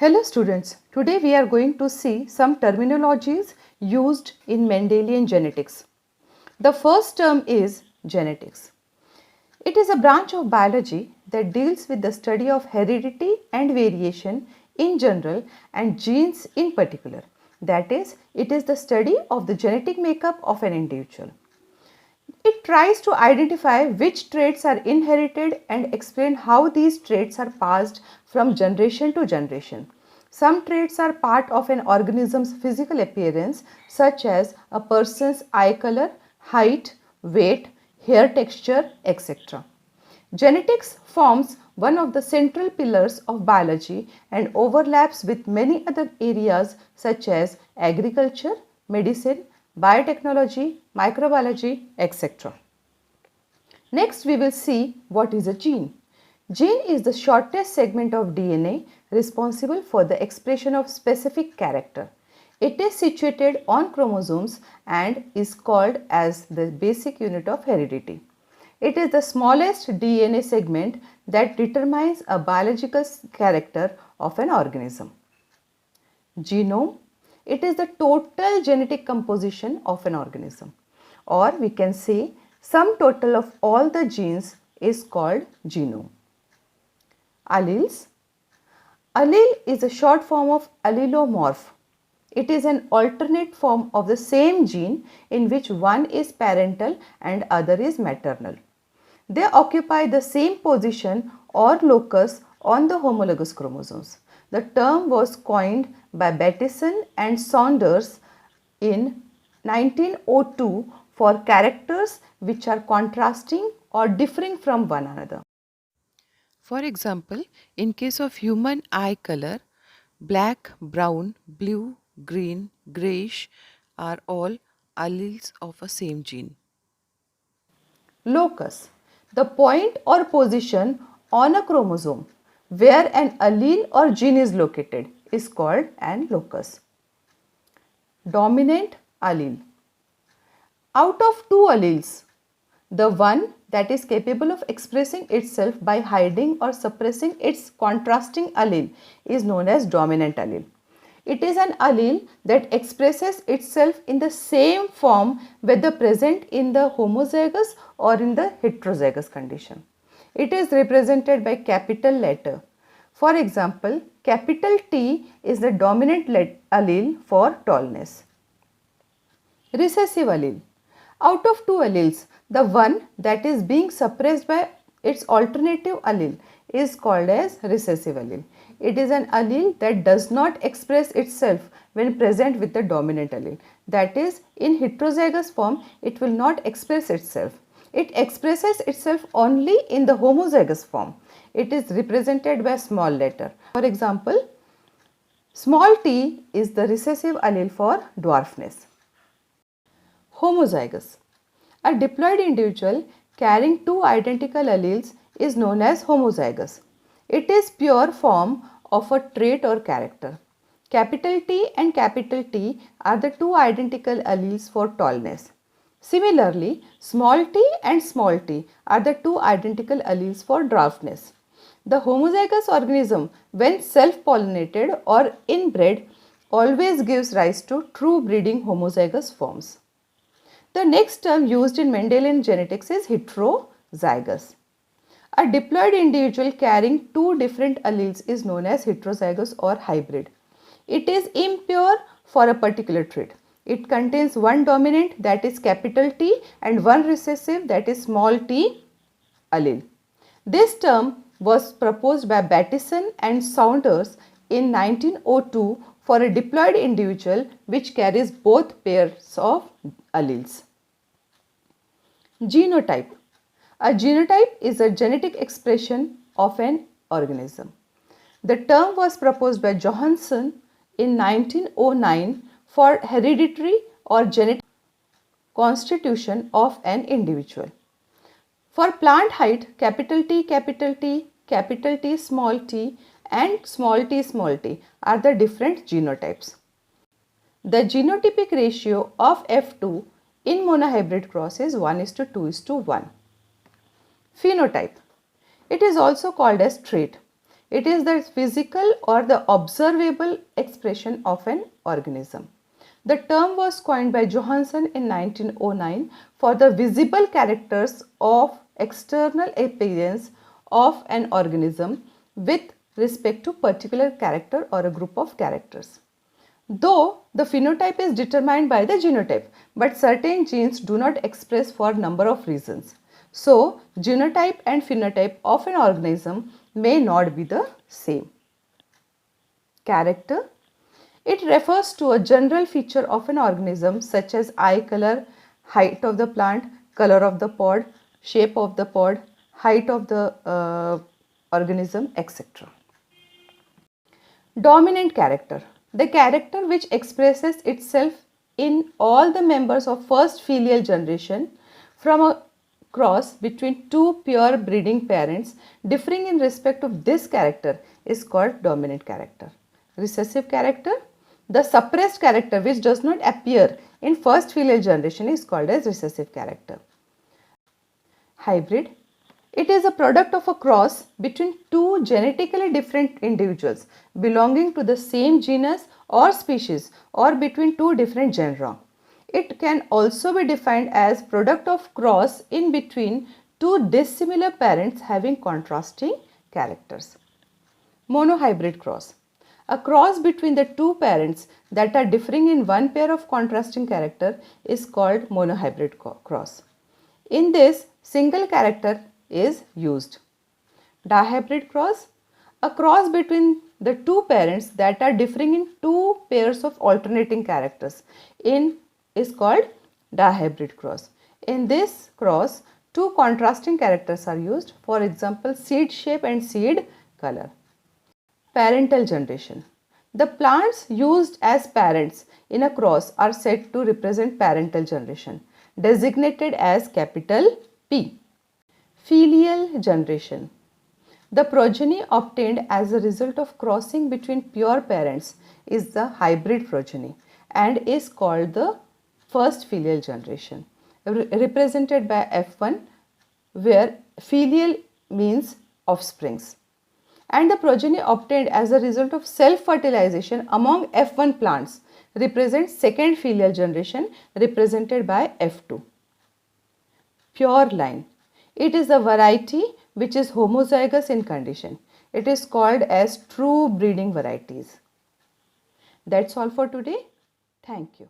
Hello students, today we are going to see some terminologies used in Mendelian genetics. The first term is genetics. It is a branch of biology that deals with the study of heredity and variation in general and genes in particular. That is, it is the study of the genetic makeup of an individual. It tries to identify which traits are inherited and explain how these traits are passed from generation to generation. Some traits are part of an organism's physical appearance, such as a person's eye color, height, weight, hair texture, etc. Genetics forms one of the central pillars of biology and overlaps with many other areas such as agriculture, medicine, biotechnology, microbiology, etc. Next, we will see what is a gene. Gene is the shortest segment of DNA responsible for the expression of specific character. It is situated on chromosomes and is called as the basic unit of heredity. It is the smallest DNA segment that determines a biological character of an organism. Genome. It is the total genetic composition of an organism, or we can say sum total of all the genes is called genome. Alleles. Allele is a short form of allelomorph. It is an alternate form of the same gene in which one is parental and other is maternal. They occupy the same position or locus on the homologous chromosomes. The term was coined by Bateson and Saunders in 1902 for characters which are contrasting or differing from one another. For example, in case of human eye color, black, brown, blue, green, grayish are all alleles of a same gene. Locus, the point or position on a chromosome where an allele or gene is located is called an locus. Dominant allele. Out of two alleles, the one that is capable of expressing itself by hiding or suppressing its contrasting allele is known as dominant allele. It is an allele that expresses itself in the same form whether present in the homozygous or in the heterozygous condition. It is represented by capital letter. For example, capital T is the dominant allele for tallness. Recessive allele. Out of two alleles, the one that is being suppressed by its alternative allele is called as recessive allele. It is an allele that does not express itself when present with the dominant allele. That is, in heterozygous form, it will not express itself. It expresses itself only in the homozygous form. It is represented by small letter. For example, small t is the recessive allele for dwarfness. Homozygous. A diploid individual carrying two identical alleles is known as homozygous. It is pure form of a trait or character. Capital T and capital T are the two identical alleles for tallness. Similarly, small t and small t are the two identical alleles for dwarfness. The homozygous organism, when self-pollinated or inbred, always gives rise to true breeding homozygous forms. The next term used in Mendelian genetics is heterozygous. A diploid individual carrying two different alleles is known as heterozygous or hybrid. It is impure for a particular trait. It contains one dominant, that is capital T, and one recessive, that is small t allele. This term was proposed by Bateson and Saunders in 1902 for a diploid individual which carries both pairs of alleles. Genotype. A genotype is a genetic expression of an organism. The term was proposed by Johanson in 1909 for hereditary or genetic constitution of an individual. For plant height, capital T, capital T, capital T, small t and small t are the different genotypes. The genotypic ratio of F2 in monohybrid cross is 1:2:1. Phenotype. It is also called as trait. It is the physical or the observable expression of an organism. The term was coined by Johansen in 1909 for the visible characters of external appearance of an organism with respect to particular character or a group of characters. Though the phenotype is determined by the genotype, but certain genes do not express for number of reasons. So, genotype and phenotype of an organism may not be the same. Character. It refers to a general feature of an organism such as eye color, height of the plant, color of the pod, shape of the pod, height of the organism, etc. Dominant character. The character which expresses itself in all the members of first filial generation from a cross between two pure breeding parents differing in respect of this character is called dominant character. Recessive character. The suppressed character which does not appear in first filial generation is called as recessive character. Hybrid. It is a product of a cross between two genetically different individuals belonging to the same genus or species or between two different genera. It can also be defined as product of cross in between two dissimilar parents having contrasting characters. Monohybrid cross. A cross between the two parents that are differing in one pair of contrasting character is called monohybrid cross. In this, single character is used. Dihybrid cross. A cross between the two parents that are differing in two pairs of alternating characters is called dihybrid cross. In this cross, two contrasting characters are used, for example, seed shape and seed color. Parental generation. The plants used as parents in a cross are said to represent parental generation, designated as capital P. Filial generation. The progeny obtained as a result of crossing between pure parents is the hybrid progeny and is called the first filial generation, represented by F1, where filial means offsprings, and the progeny obtained as a result of self-fertilization among F1 plants represents second filial generation, represented by F2. Pure line. It is a variety which is homozygous in condition. It is called as true breeding varieties. That's all for today. Thank you.